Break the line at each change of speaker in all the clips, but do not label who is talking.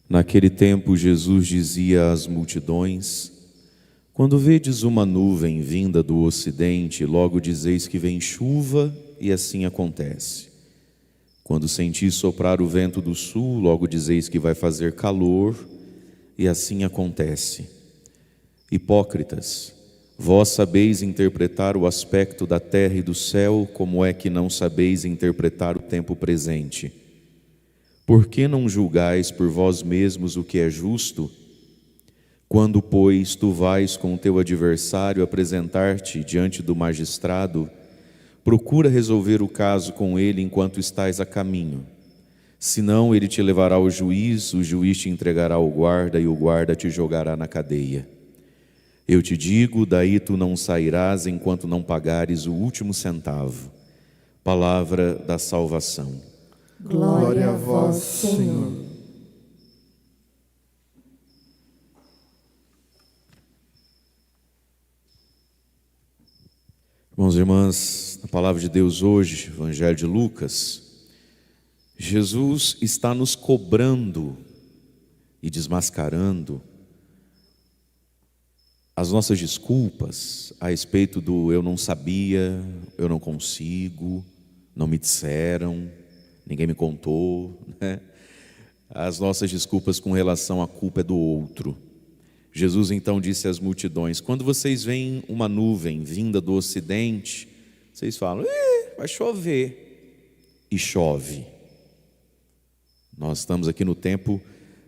Naquele tempo Jesus dizia às multidões: quando vedes uma nuvem vinda do ocidente, logo dizeis que vem chuva, e assim acontece. Quando sentis soprar o vento do sul, logo dizeis que vai fazer calor, e assim acontece. Hipócritas, vós sabeis interpretar o aspecto da terra e do céu, como é que não sabeis interpretar o tempo presente? Por que não julgais por vós mesmos o que é justo? Quando, pois, tu vais com o teu adversário apresentar-te diante do magistrado, procura resolver o caso com ele enquanto estás a caminho. Senão ele te levará ao juiz, o juiz te entregará ao guarda e o guarda te jogará na cadeia. Eu te digo, daí tu não sairás enquanto não pagares o último centavo. Palavra da salvação.
Glória a vós, Senhor.
Irmãos e irmãs, na palavra de Deus hoje, Evangelho de Lucas, Jesus está nos cobrando e desmascarando as nossas desculpas a respeito do eu não sabia, eu não consigo, não me disseram, ninguém me contou, né? As nossas desculpas com relação à culpa é do outro. Jesus então disse às multidões: quando vocês veem uma nuvem vinda do ocidente, vocês falam, vai chover, e chove. Nós estamos aqui no tempo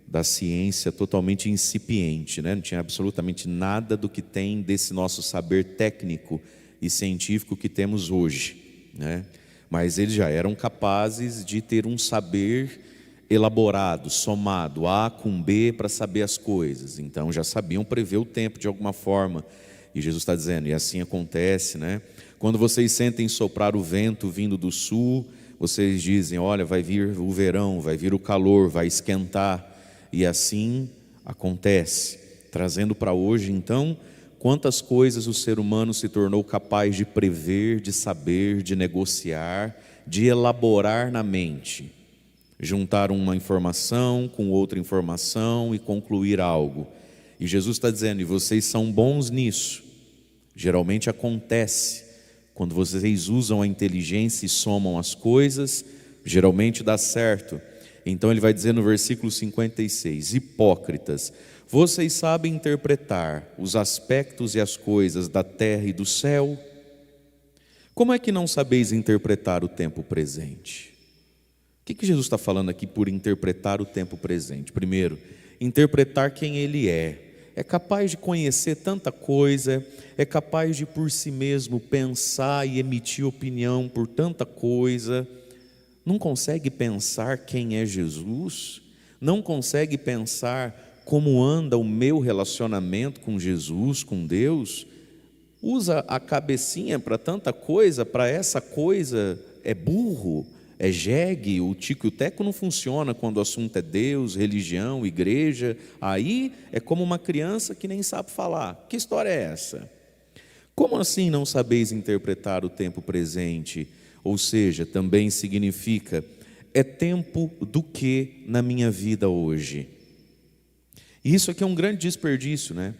da ciência totalmente incipiente, né? Não tinha absolutamente nada do que tem desse nosso saber técnico e científico que temos hoje, né? Mas eles já eram capazes de ter um saber elaborado, somado A com B para saber as coisas. Então já sabiam prever o tempo de alguma forma. E Jesus está dizendo, e assim acontece, né? Quando vocês sentem soprar o vento vindo do sul, vocês dizem, olha, vai vir o verão, vai vir o calor, vai esquentar. E assim acontece. Trazendo para hoje então, quantas coisas o ser humano se tornou capaz de prever, de saber, de negociar, de elaborar na mente. Juntar uma informação com outra informação e concluir algo. E Jesus está dizendo, e vocês são bons nisso. Geralmente acontece, quando vocês usam a inteligência e somam as coisas, geralmente dá certo. Então ele vai dizer no versículo 56, hipócritas, vocês sabem interpretar os aspectos e as coisas da terra e do céu? Como é que não sabeis interpretar o tempo presente? O que Jesus está falando aqui por interpretar o tempo presente? Primeiro, interpretar quem Ele é capaz de conhecer tanta coisa, é capaz de por si mesmo pensar e emitir opinião por tanta coisa, não consegue pensar quem é Jesus, não consegue pensar como anda o meu relacionamento com Jesus, com Deus, usa a cabecinha para tanta coisa, para essa coisa é burro, é jegue, o tico e o teco não funciona quando o assunto é Deus, religião, igreja. Aí é como uma criança que nem sabe falar. Que história é essa? Como assim não sabeis interpretar o tempo presente? Ou seja, também significa, é tempo do que na minha vida hoje? E isso aqui é um grande desperdício, né?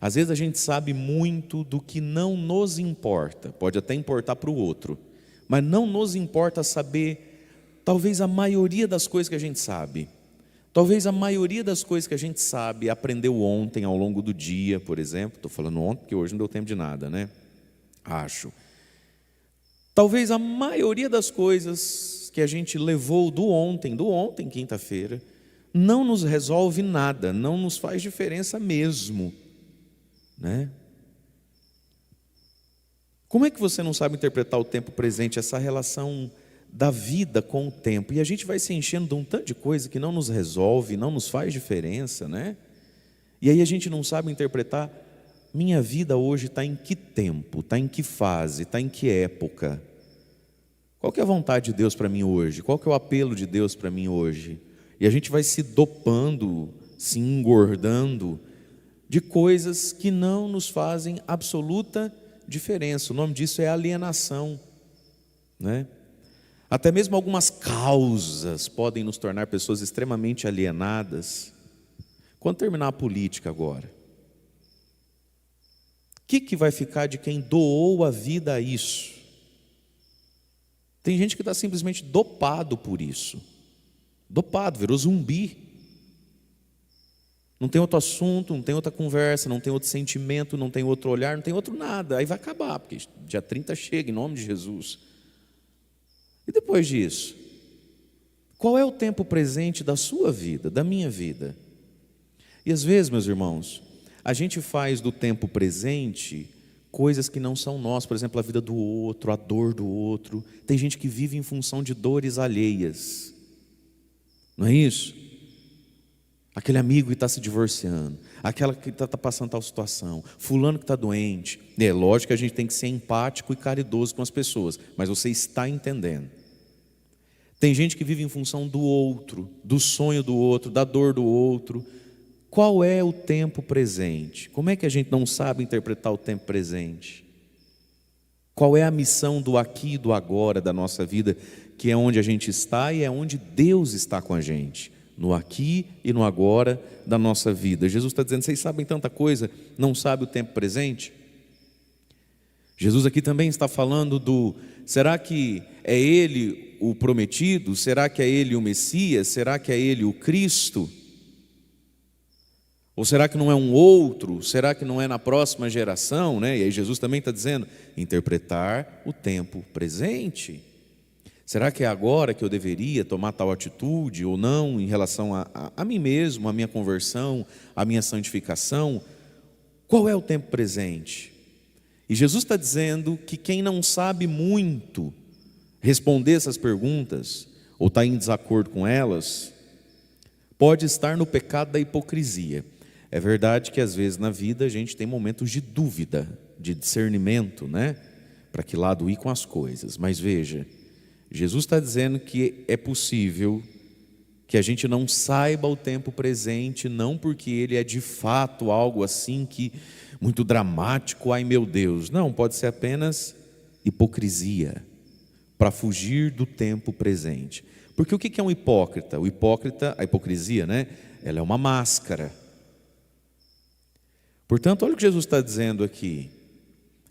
Às vezes a gente sabe muito do que não nos importa, pode até importar para o outro, mas não nos importa saber, talvez a maioria das coisas que a gente sabe. Talvez a maioria das coisas que a gente sabe, aprendeu ontem ao longo do dia, por exemplo. Estou falando ontem porque hoje não deu tempo de nada, né? Acho. Talvez a maioria das coisas que a gente levou do ontem, quinta-feira, não nos resolve nada, não nos faz diferença mesmo, né? Como é que você não sabe interpretar o tempo presente, essa relação da vida com o tempo? E a gente vai se enchendo de um tanto de coisa que não nos resolve, não nos faz diferença, né? E aí a gente não sabe interpretar, minha vida hoje está em que tempo, está em que fase, está em que época? Qual que é a vontade de Deus para mim hoje? Qual que é o apelo de Deus para mim hoje? E a gente vai se dopando, se engordando de coisas que não nos fazem absoluta diferença. O nome disso é alienação, né? Até mesmo algumas causas podem nos tornar pessoas extremamente alienadas. Quando terminar a política agora, o que vai ficar de quem doou a vida a isso? Tem gente que está simplesmente dopado por isso. Dopado, virou zumbi. Não tem outro assunto, não tem outra conversa, não tem outro sentimento, não tem outro olhar, não tem outro nada. Aí vai acabar, porque dia 30 chega, em nome de Jesus. E depois disso? Qual é o tempo presente da sua vida, da minha vida? E às vezes, meus irmãos, a gente faz do tempo presente coisas que não são nossas. Por exemplo, a vida do outro, a dor do outro. Tem gente que vive em função de dores alheias. Não é isso? Aquele amigo que está se divorciando, aquela que está passando tal situação, fulano que está doente. É lógico que a gente tem que ser empático e caridoso com as pessoas, mas você está entendendo. Tem gente que vive em função do outro, do sonho do outro, da dor do outro. Qual é o tempo presente? Como é que a gente não sabe interpretar o tempo presente? Qual é a missão do aqui e do agora da nossa vida, que é onde a gente está e é onde Deus está com a gente? No aqui e no agora da nossa vida. Jesus está dizendo, vocês sabem tanta coisa, não sabem o tempo presente? Jesus aqui também está falando será que é Ele o prometido? Será que é Ele o Messias? Será que é Ele o Cristo? Ou será que não é um outro? Será que não é na próxima geração? E aí Jesus também está dizendo, interpretar o tempo presente. Será que é agora que eu deveria tomar tal atitude ou não em relação a mim mesmo, a minha conversão, a minha santificação? Qual é o tempo presente? E Jesus está dizendo que quem não sabe muito responder essas perguntas, ou está em desacordo com elas, pode estar no pecado da hipocrisia. É verdade que às vezes na vida a gente tem momentos de dúvida, de discernimento, para que lado ir com as coisas. Mas veja, Jesus está dizendo que é possível que a gente não saiba o tempo presente, não porque ele é de fato algo assim que muito dramático, ai meu Deus. Não, pode ser apenas hipocrisia, para fugir do tempo presente. Porque o que é um hipócrita? A hipocrisia, ela é uma máscara. Portanto, olha o que Jesus está dizendo aqui,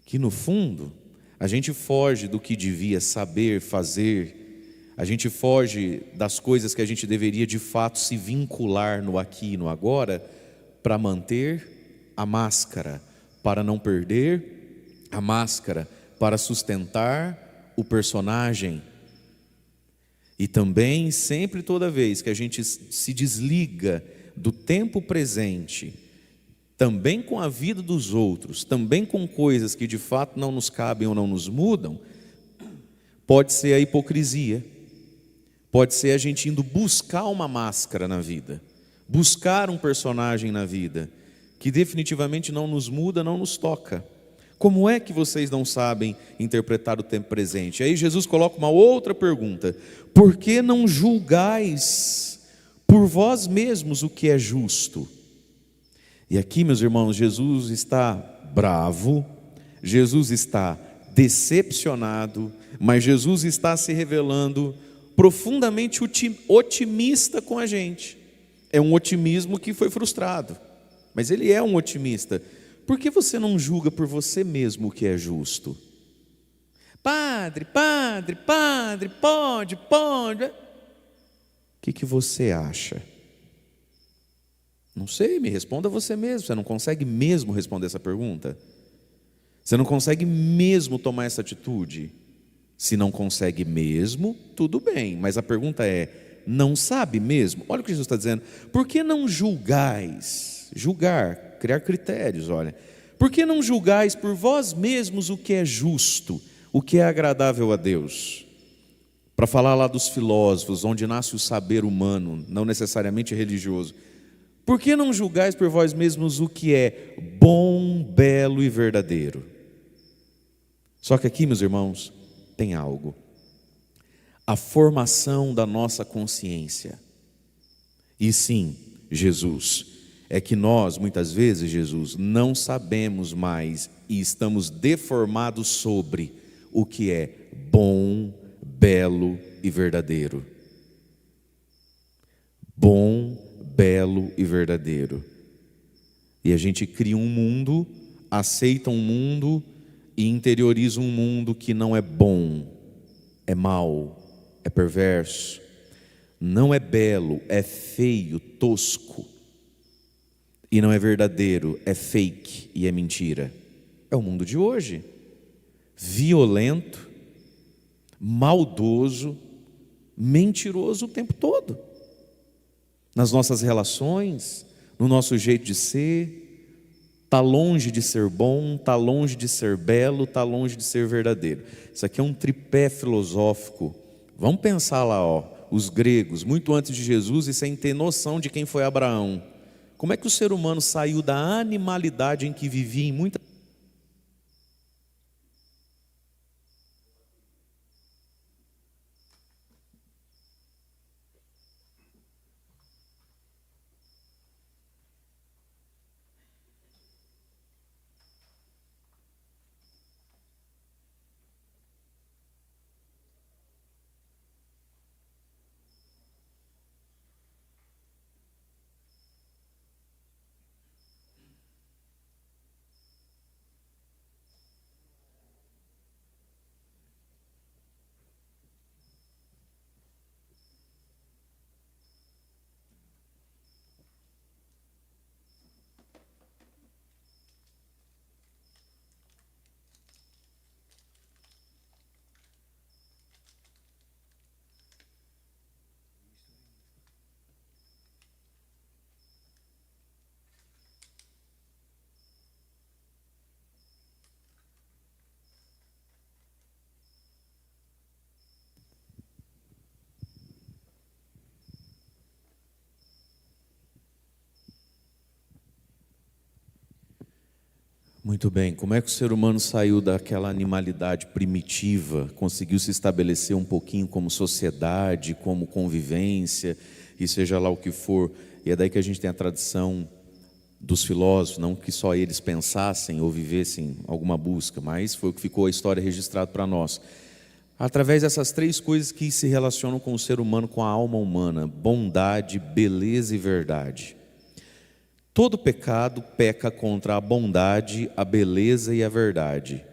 que no fundo a gente foge do que devia saber, fazer, a gente foge das coisas que a gente deveria de fato se vincular no aqui e no agora, para manter a máscara, para não perder a máscara, para sustentar o personagem. E também, sempre toda vez que a gente se desliga do tempo presente, também com a vida dos outros, também com coisas que de fato não nos cabem ou não nos mudam, pode ser a hipocrisia, pode ser a gente indo buscar uma máscara na vida, buscar um personagem na vida, que definitivamente não nos muda, não nos toca. Como é que vocês não sabem interpretar o tempo presente? Aí Jesus coloca uma outra pergunta: por que não julgais por vós mesmos o que é justo? E aqui, meus irmãos, Jesus está bravo, Jesus está decepcionado, mas Jesus está se revelando profundamente otimista com a gente. É um otimismo que foi frustrado, mas ele é um otimista. Por que você não julga por você mesmo o que é justo? Padre, pode. O que você acha? Não sei, me responda você mesmo. Você não consegue mesmo responder essa pergunta? Você não consegue mesmo tomar essa atitude? Se não consegue mesmo, tudo bem, mas a pergunta é, não sabe mesmo? Olha o que Jesus está dizendo. Por que não julgais? Julgar, criar critérios, olha. Por que não julgais por vós mesmos o que é justo, o que é agradável a Deus? Para falar lá dos filósofos, onde nasce o saber humano, não necessariamente religioso. Por que não julgais por vós mesmos o que é bom, belo e verdadeiro? Só que aqui, meus irmãos, tem algo. A formação da nossa consciência. E sim, Jesus, é que nós, muitas vezes, Jesus, não sabemos mais e estamos deformados sobre o que é bom, belo e verdadeiro. Bom, belo e verdadeiro. E a gente cria um mundo, aceita um mundo e interioriza um mundo que não é bom, é mau, é perverso, não é belo, é feio, tosco. E não é verdadeiro, é fake e é mentira. É o mundo de hoje. Violento, maldoso, mentiroso o tempo todo. Nas nossas relações, no nosso jeito de ser, está longe de ser bom, está longe de ser belo, está longe de ser verdadeiro. Isso aqui é um tripé filosófico. Vamos pensar lá, os gregos, muito antes de Jesus, e sem ter noção de quem foi Abraão. Como é que o ser humano saiu da animalidade em que vivia em muita... Muito bem, como é que o ser humano saiu daquela animalidade primitiva, conseguiu se estabelecer um pouquinho como sociedade, como convivência, e seja lá o que for. E é daí que a gente tem a tradição dos filósofos, não que só eles pensassem ou vivessem alguma busca, mas foi o que ficou a história registrada para nós. Através dessas três coisas que se relacionam com o ser humano, com a alma humana: bondade, beleza e verdade. Todo pecado peca contra a bondade, a beleza e a verdade.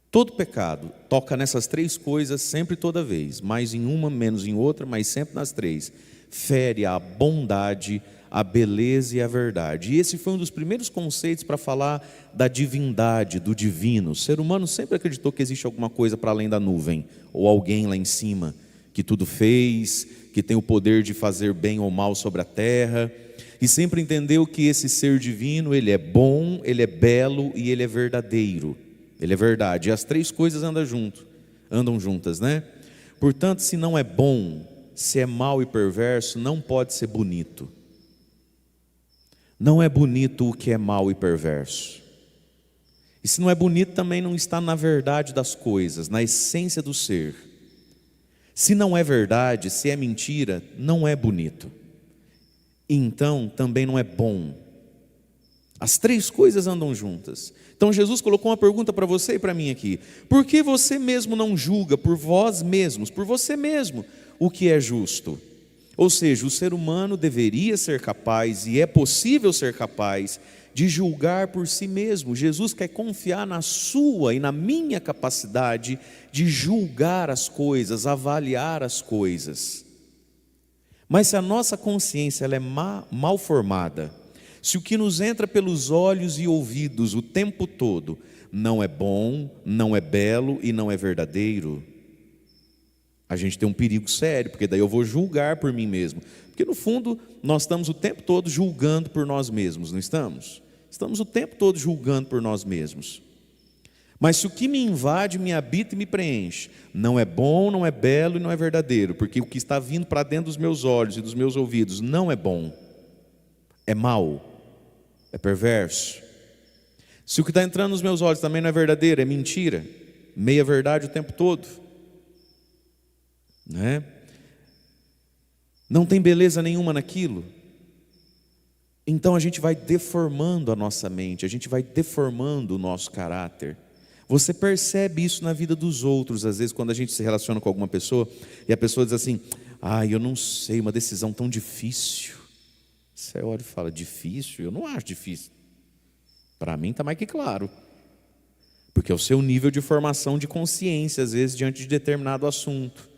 Todo pecado toca nessas três coisas sempre e toda vez, mais em uma, menos em outra, mas sempre nas três. Fere a bondade, a beleza e a verdade. E esse foi um dos primeiros conceitos para falar da divindade, do divino. O ser humano sempre acreditou que existe alguma coisa para além da nuvem, ou alguém lá em cima, que tudo fez, que tem o poder de fazer bem ou mal sobre a terra. E sempre entendeu que esse ser divino, ele é bom, ele é belo e ele é verdadeiro. Ele é verdade. E as três coisas andam juntas, né? Portanto, se não é bom, se é mau e perverso, não pode ser bonito. Não é bonito o que é mau e perverso. E se não é bonito, também não está na verdade das coisas, na essência do ser. Se não é verdade, se é mentira, não é bonito. Então também não é bom. As três coisas andam juntas. Então Jesus colocou uma pergunta para você e para mim aqui: por que você mesmo não julga por vós mesmos, por você mesmo, o que é justo? Ou seja, o ser humano deveria ser capaz, e é possível ser capaz, de julgar por si mesmo. Jesus quer confiar na sua e na minha capacidade de julgar as coisas, avaliar as coisas. Mas se a nossa consciência ela é mal formada, se o que nos entra pelos olhos e ouvidos o tempo todo não é bom, não é belo e não é verdadeiro, a gente tem um perigo sério, porque daí eu vou julgar por mim mesmo. Porque no fundo nós estamos o tempo todo julgando por nós mesmos, não estamos? Estamos o tempo todo julgando por nós mesmos. Mas se o que me invade, me habita e me preenche não é bom, não é belo e não é verdadeiro, porque o que está vindo para dentro dos meus olhos e dos meus ouvidos não é bom, é mau, é perverso. Se o que está entrando nos meus olhos também não é verdadeiro, é mentira, meia verdade o tempo todo, né? Não tem beleza nenhuma naquilo. Então a gente vai deformando a nossa mente, a gente vai deformando o nosso caráter. Você percebe isso na vida dos outros, às vezes quando a gente se relaciona com alguma pessoa e a pessoa diz assim: eu não sei, uma decisão tão difícil. você olha e fala, difícil? Eu não acho difícil. Para mim está mais que claro. Porque é o seu nível de formação de consciência, às vezes, diante de determinado assunto,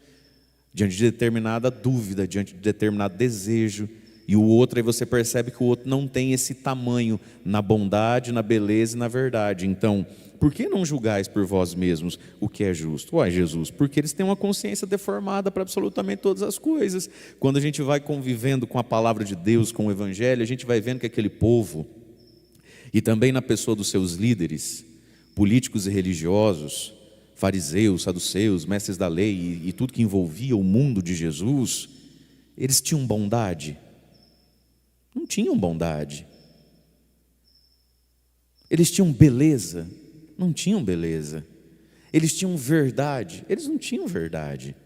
diante de determinada dúvida, diante de determinado desejo. E o outro, aí você percebe que o outro não tem esse tamanho na bondade, na beleza e na verdade. Então, por que não julgais por vós mesmos o que é justo? Ué, Jesus, porque eles têm uma consciência deformada para absolutamente todas as coisas. Quando a gente vai convivendo com a palavra de Deus, com o Evangelho, a gente vai vendo que aquele povo, e também na pessoa dos seus líderes, políticos e religiosos, fariseus, saduceus, mestres da lei e tudo que envolvia o mundo de Jesus, eles tinham bondade? Não tinham bondade. Eles tinham beleza? Não tinham beleza. Eles tinham verdade? Eles não tinham verdade.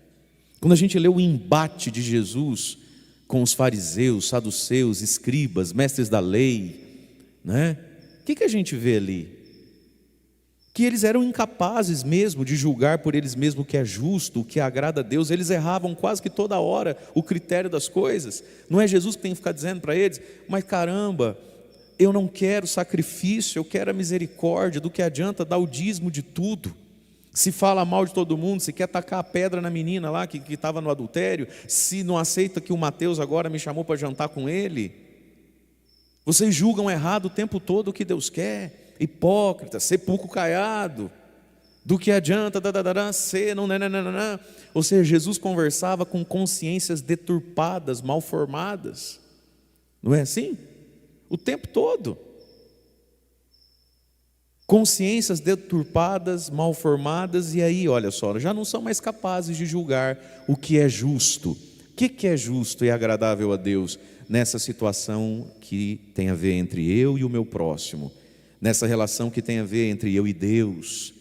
Quando a gente lê o embate de Jesus com os fariseus, saduceus, escribas, mestres da lei, né? O que a gente vê ali? Que eles eram incapazes mesmo de julgar por eles mesmos o que é justo, o que agrada a Deus. Eles erravam quase que toda hora o critério das coisas. Não é Jesus que tem que ficar dizendo para eles, mas caramba, eu não quero sacrifício, eu quero a misericórdia. Do que adianta dar o dízimo de tudo? Se fala mal de todo mundo, se quer tacar a pedra na menina lá que estava no adultério, se não aceita que o Mateus agora me chamou para jantar com ele. Vocês julgam errado o tempo todo o que Deus quer. Hipócrita, sepulcro caiado, do que adianta ser, não. Ou seja, Jesus conversava com consciências deturpadas, mal formadas, não é assim? O tempo todo, consciências deturpadas, mal formadas, e aí, olha só, já não são mais capazes de julgar o que é justo. O que é justo e agradável a Deus nessa situação que tem a ver entre eu e o meu próximo? Nessa relação que tem a ver entre eu e Deus,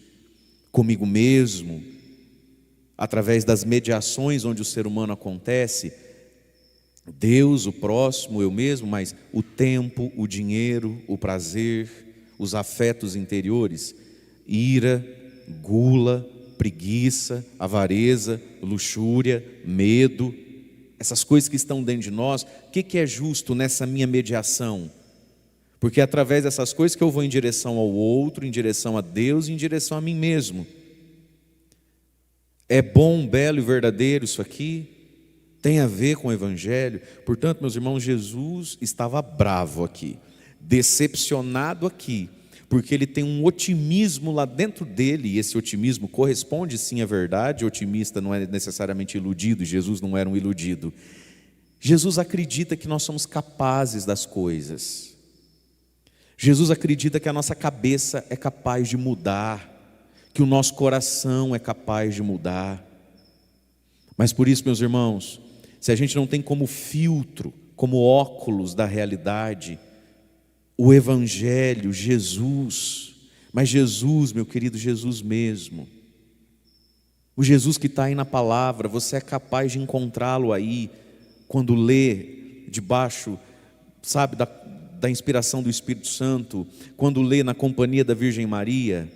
comigo mesmo, através das mediações onde o ser humano acontece, Deus, o próximo, eu mesmo, mas o tempo, o dinheiro, o prazer, os afetos interiores, ira, gula, preguiça, avareza, luxúria, medo, essas coisas que estão dentro de nós. O que é justo nessa minha mediação? Porque é através dessas coisas que eu vou em direção ao outro, em direção a Deus e em direção a mim mesmo. É bom, belo e verdadeiro isso aqui? Tem a ver com o Evangelho? Portanto, meus irmãos, Jesus estava bravo aqui, decepcionado aqui, porque ele tem um otimismo lá dentro dele, e esse otimismo corresponde sim à verdade. O otimista não é necessariamente iludido, Jesus não era um iludido. Jesus acredita que nós somos capazes das coisas. Jesus acredita que a nossa cabeça é capaz de mudar, que o nosso coração é capaz de mudar. Mas por isso, meus irmãos, se a gente não tem como filtro, como óculos da realidade, o Evangelho, Jesus, mas Jesus, meu querido, Jesus mesmo, o Jesus que está aí na palavra, você é capaz de encontrá-lo aí, quando lê debaixo, sabe, da inspiração do Espírito Santo, quando lê na companhia da Virgem Maria.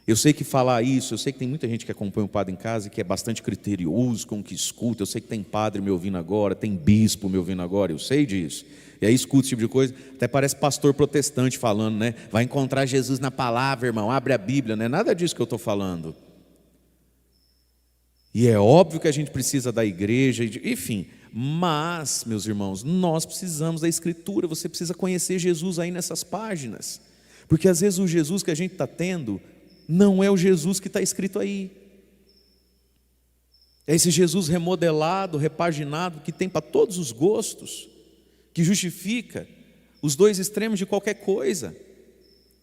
Eu sei que falar isso, eu sei que tem muita gente que acompanha o padre em casa e que é bastante criterioso com o que escuta. Eu sei que tem padre me ouvindo agora, tem bispo me ouvindo agora, eu sei disso. E aí escuta esse tipo de coisa, até parece pastor protestante falando, né? Vai encontrar Jesus na palavra, irmão, abre a Bíblia, não é nada disso que eu estou falando. E é óbvio que a gente precisa da igreja, enfim. Mas, meus irmãos, nós precisamos da Escritura. Você precisa conhecer Jesus aí nessas páginas, porque às vezes o Jesus que a gente está tendo não é o Jesus que está escrito aí. É esse Jesus remodelado, repaginado, que tem para todos os gostos, que justifica os dois extremos de qualquer coisa,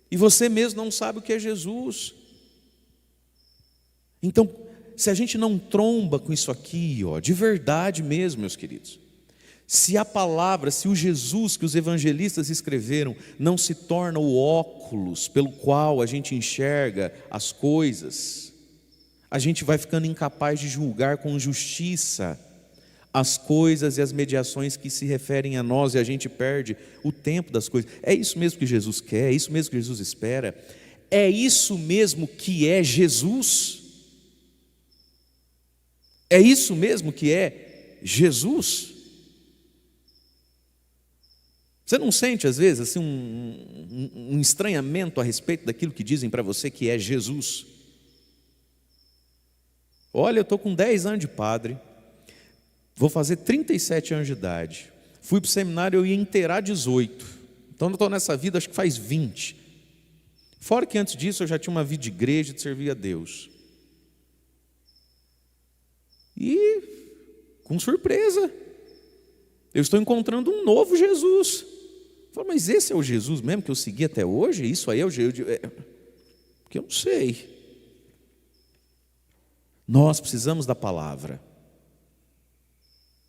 e você mesmo não sabe o que é Jesus. Então, se a gente não tromba com isso aqui, de verdade mesmo, meus queridos, se a palavra, se o Jesus que os evangelistas escreveram não se torna o óculos pelo qual a gente enxerga as coisas, a gente vai ficando incapaz de julgar com justiça as coisas e as mediações que se referem a nós, e a gente perde o tempo das coisas. É isso mesmo que Jesus quer, é isso mesmo que Jesus espera, é isso mesmo que é Jesus. É isso mesmo que é Jesus? Você não sente às vezes assim um estranhamento a respeito daquilo que dizem para você que é Jesus? Olha, eu estou com 10 anos de padre, vou fazer 37 anos de idade, fui para o seminário, eu ia inteirar 18, então eu estou nessa vida acho que faz 20. Fora que antes disso eu já tinha uma vida de igreja, de servir a Deus. E, com surpresa, eu estou encontrando um novo Jesus. Eu falo, mas esse é o Jesus mesmo que eu segui até hoje? Isso aí é o Jesus? Porque eu não sei. Nós precisamos da palavra.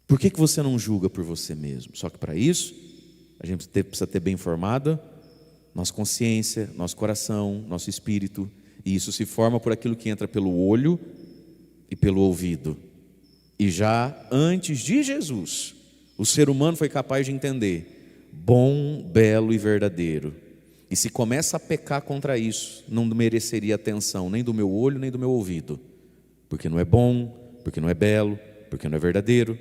Por que você não julga por você mesmo? Só que para isso, a gente precisa ter bem formada nossa consciência, nosso coração, nosso espírito. E isso se forma por aquilo que entra pelo olho e pelo ouvido. E já antes de Jesus, o ser humano foi capaz de entender bom, belo e verdadeiro. E se começa a pecar contra isso, não mereceria atenção nem do meu olho, nem do meu ouvido. Porque não é bom, porque não é belo, porque não é verdadeiro.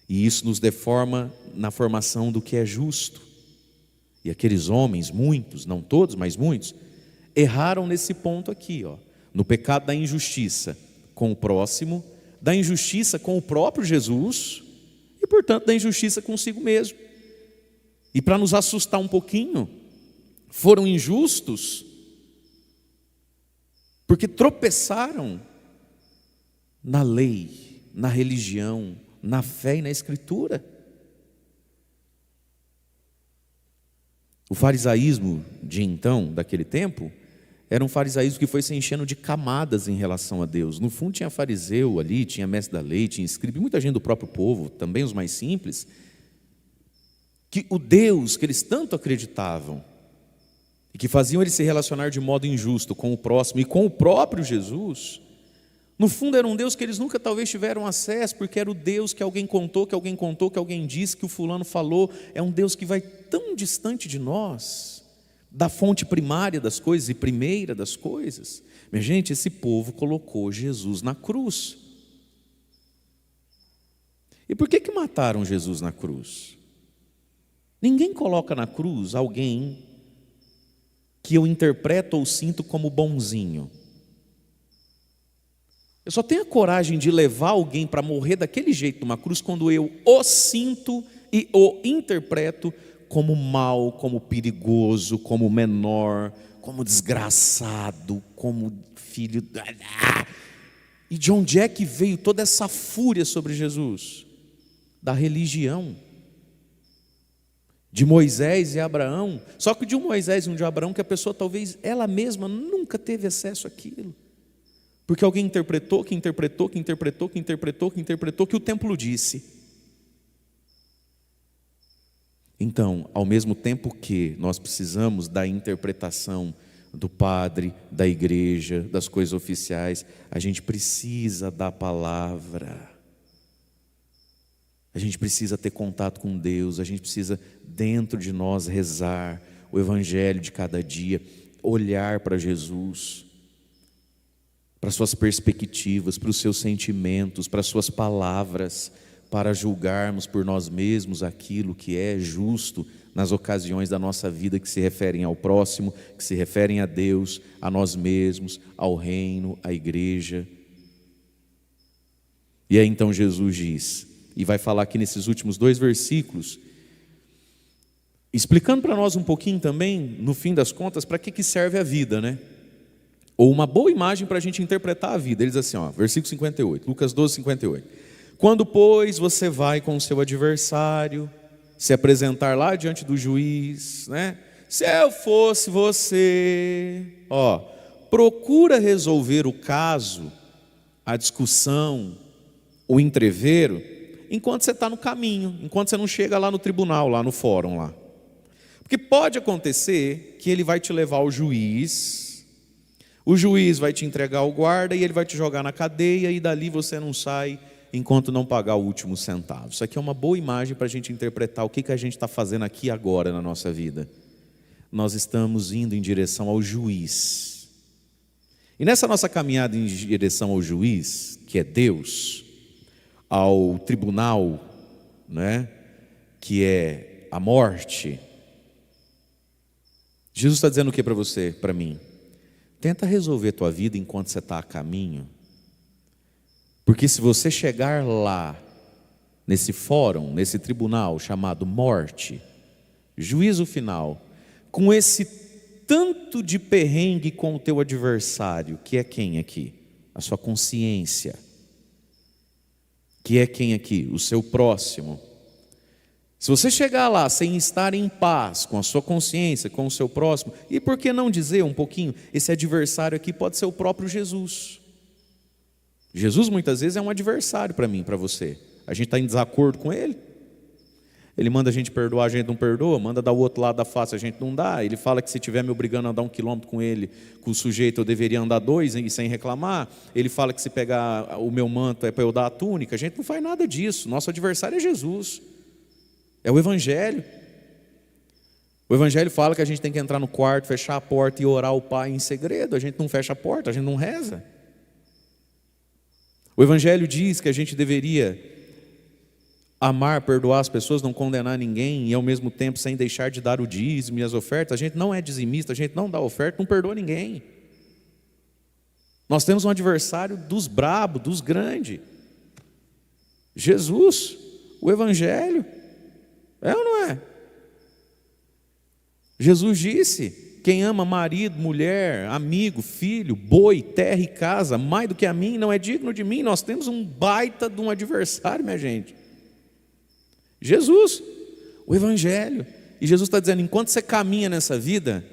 E isso nos deforma na formação do que é justo. E aqueles homens, muitos, não todos, mas muitos, erraram nesse ponto aqui, no pecado da injustiça com o próximo, da injustiça com o próprio Jesus e, portanto, da injustiça consigo mesmo. E para nos assustar um pouquinho, foram injustos porque tropeçaram na lei, na religião, na fé e na Escritura. O farisaísmo de então, daquele tempo, era um farisaísmo que foi se enchendo de camadas em relação a Deus. No fundo tinha fariseu ali, tinha mestre da lei, tinha escriba, muita gente do próprio povo, também os mais simples, que o Deus que eles tanto acreditavam, e que faziam ele se relacionar de modo injusto com o próximo e com o próprio Jesus, no fundo era um Deus que eles nunca talvez tiveram acesso, porque era o Deus que alguém contou, que alguém contou, que alguém disse, que o fulano falou. É um Deus que vai tão distante de nós, da fonte primária das coisas e primeira das coisas. Minha gente, esse povo colocou Jesus na cruz. E por que mataram Jesus na cruz? Ninguém coloca na cruz alguém que eu interpreto ou sinto como bonzinho. Eu só tenho a coragem de levar alguém para morrer daquele jeito numa cruz quando eu o sinto e o interpreto como mal, como perigoso, como menor, como desgraçado, como filho. E de onde é que veio toda essa fúria sobre Jesus? Da religião. De Moisés e Abraão. Só que de um Moisés e um de Abraão que a pessoa talvez ela mesma nunca teve acesso àquilo. Porque alguém interpretou, que o templo disse. Então, ao mesmo tempo que nós precisamos da interpretação do padre, da igreja, das coisas oficiais, a gente precisa da palavra. A gente precisa ter contato com Deus, a gente precisa dentro de nós rezar o evangelho de cada dia, olhar para Jesus, para suas perspectivas, para os seus sentimentos, para as suas palavras, para julgarmos por nós mesmos aquilo que é justo nas ocasiões da nossa vida que se referem ao próximo, que se referem a Deus, a nós mesmos, ao reino, à igreja. E aí então Jesus diz, e vai falar aqui nesses últimos 2 versículos, explicando para nós um pouquinho também, no fim das contas, para que serve a vida, né? Ou uma boa imagem para a gente interpretar a vida. Ele diz assim, versículo 58, Lucas 12, 58. Quando, pois, você vai com o seu adversário se apresentar lá diante do juiz, né? Se eu fosse você, procura resolver o caso, a discussão, o entrevero, enquanto você está no caminho, enquanto você não chega lá no tribunal, lá no fórum lá. Porque pode acontecer que ele vai te levar ao juiz, o juiz vai te entregar ao guarda e ele vai te jogar na cadeia e dali você não sai enquanto não pagar o último centavo. Isso aqui é uma boa imagem para a gente interpretar o que a gente está fazendo aqui agora na nossa vida. Nós estamos indo em direção ao juiz. E nessa nossa caminhada em direção ao juiz, que é Deus, ao tribunal, né, que é a morte. Jesus está dizendo o que para você, para mim? Tenta resolver a tua vida enquanto você está a caminho. Porque se você chegar lá, nesse fórum, nesse tribunal chamado morte, juízo final, com esse tanto de perrengue com o teu adversário, que é quem aqui? A sua consciência. Que é quem aqui? O seu próximo. Se você chegar lá sem estar em paz com a sua consciência, com o seu próximo, e por que não dizer um pouquinho, esse adversário aqui pode ser o próprio Jesus. Jesus muitas vezes é um adversário para mim, para você. A gente está em desacordo com ele. Ele manda a gente perdoar, a gente não perdoa. Manda dar o outro lado da face, a gente não dá. Ele fala que se estiver me obrigando a andar 1 quilômetro com ele, com o sujeito, eu deveria andar 2 e sem reclamar. Ele fala que se pegar o meu manto é para eu dar a túnica. A gente não faz nada disso. Nosso adversário é Jesus. É o Evangelho. O Evangelho fala que a gente tem que entrar no quarto, fechar a porta e orar ao Pai em segredo. A gente não fecha a porta, a gente não reza. O Evangelho diz que a gente deveria amar, perdoar as pessoas, não condenar ninguém e ao mesmo tempo sem deixar de dar o dízimo e as ofertas. A gente não é dizimista, a gente não dá oferta, não perdoa ninguém. Nós temos um adversário dos brabos, dos grandes. Jesus, o Evangelho. É ou não é? Jesus disse: quem ama marido, mulher, amigo, filho, boi, terra e casa, mais do que a mim, não é digno de mim. Nós temos um baita de um adversário, minha gente. Jesus, o Evangelho. E Jesus está dizendo, enquanto você caminha nessa vida,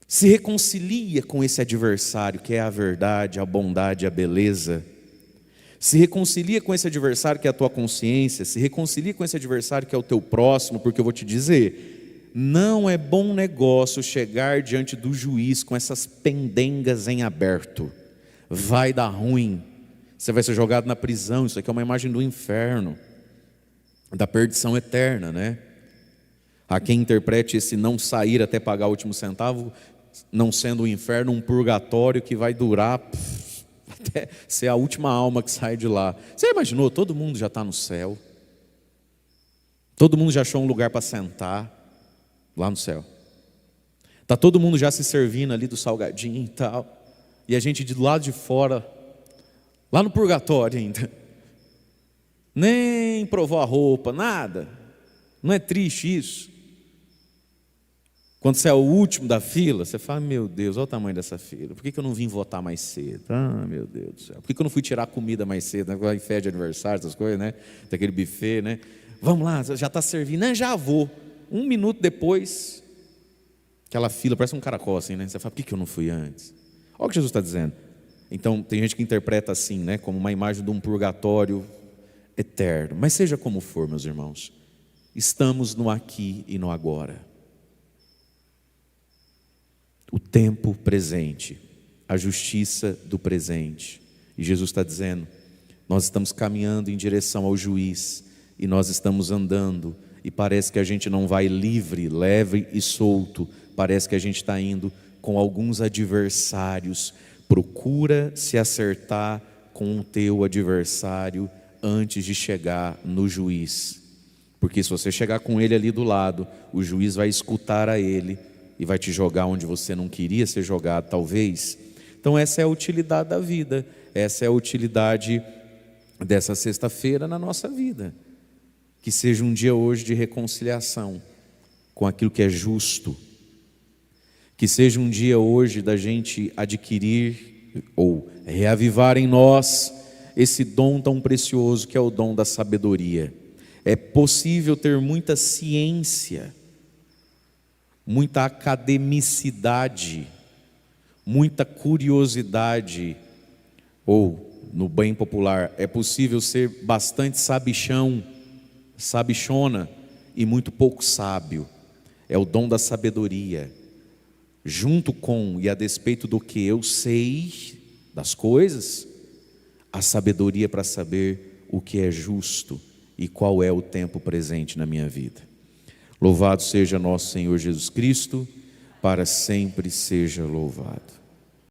se reconcilia com esse adversário, que é a verdade, a bondade, a beleza. Se reconcilia com esse adversário que é a tua consciência, se reconcilia com esse adversário que é o teu próximo, porque eu vou te dizer, não é bom negócio chegar diante do juiz com essas pendengas em aberto. Vai dar ruim, você vai ser jogado na prisão. Isso aqui é uma imagem do inferno, da perdição eterna, né? Há quem interprete esse não sair até pagar o último centavo, não sendo o inferno, um purgatório que vai durar até ser a última alma que sai de lá. Você imaginou? Todo mundo já está no céu, todo mundo já achou um lugar para sentar lá no céu, está todo mundo já se servindo ali do salgadinho e tal, e a gente do lado de fora, lá no purgatório ainda, nem provou a roupa, nada. Não é triste isso? Quando você é o último da fila, você fala, meu Deus, olha o tamanho dessa fila, por que eu não vim votar mais cedo? Ah, meu Deus do céu, por que eu não fui tirar comida mais cedo, né? Festa de aniversário, essas coisas, né? Daquele buffet, né? Vamos lá, já está servindo, né? Já vou. 1 minuto depois, aquela fila parece um caracol assim, né? Você fala, por que eu não fui antes? Olha o que Jesus está dizendo. Então, tem gente que interpreta assim, né? Como uma imagem de um purgatório eterno. Mas seja como for, meus irmãos, estamos no aqui e no agora. O tempo presente, a justiça do presente. E Jesus está dizendo, nós estamos caminhando em direção ao juiz, e nós estamos andando, e parece que a gente não vai livre, leve e solto, parece que a gente está indo com alguns adversários. Procura se acertar com o teu adversário antes de chegar no juiz, porque se você chegar com ele ali do lado, o juiz vai escutar a ele e vai te jogar onde você não queria ser jogado, talvez. Então essa é a utilidade da vida, essa é a utilidade dessa sexta-feira na nossa vida, que seja um dia hoje de reconciliação com aquilo que é justo, que seja um dia hoje da gente adquirir ou reavivar em nós esse dom tão precioso que é o dom da sabedoria. É possível ter muita ciência, muita academicidade, muita curiosidade, ou, no bem popular, é possível ser bastante sabichão, sabichona e muito pouco sábio. É o dom da sabedoria, junto com e a despeito do que eu sei das coisas, a sabedoria para saber o que é justo e qual é o tempo presente na minha vida. Louvado seja nosso Senhor Jesus Cristo, para sempre seja louvado.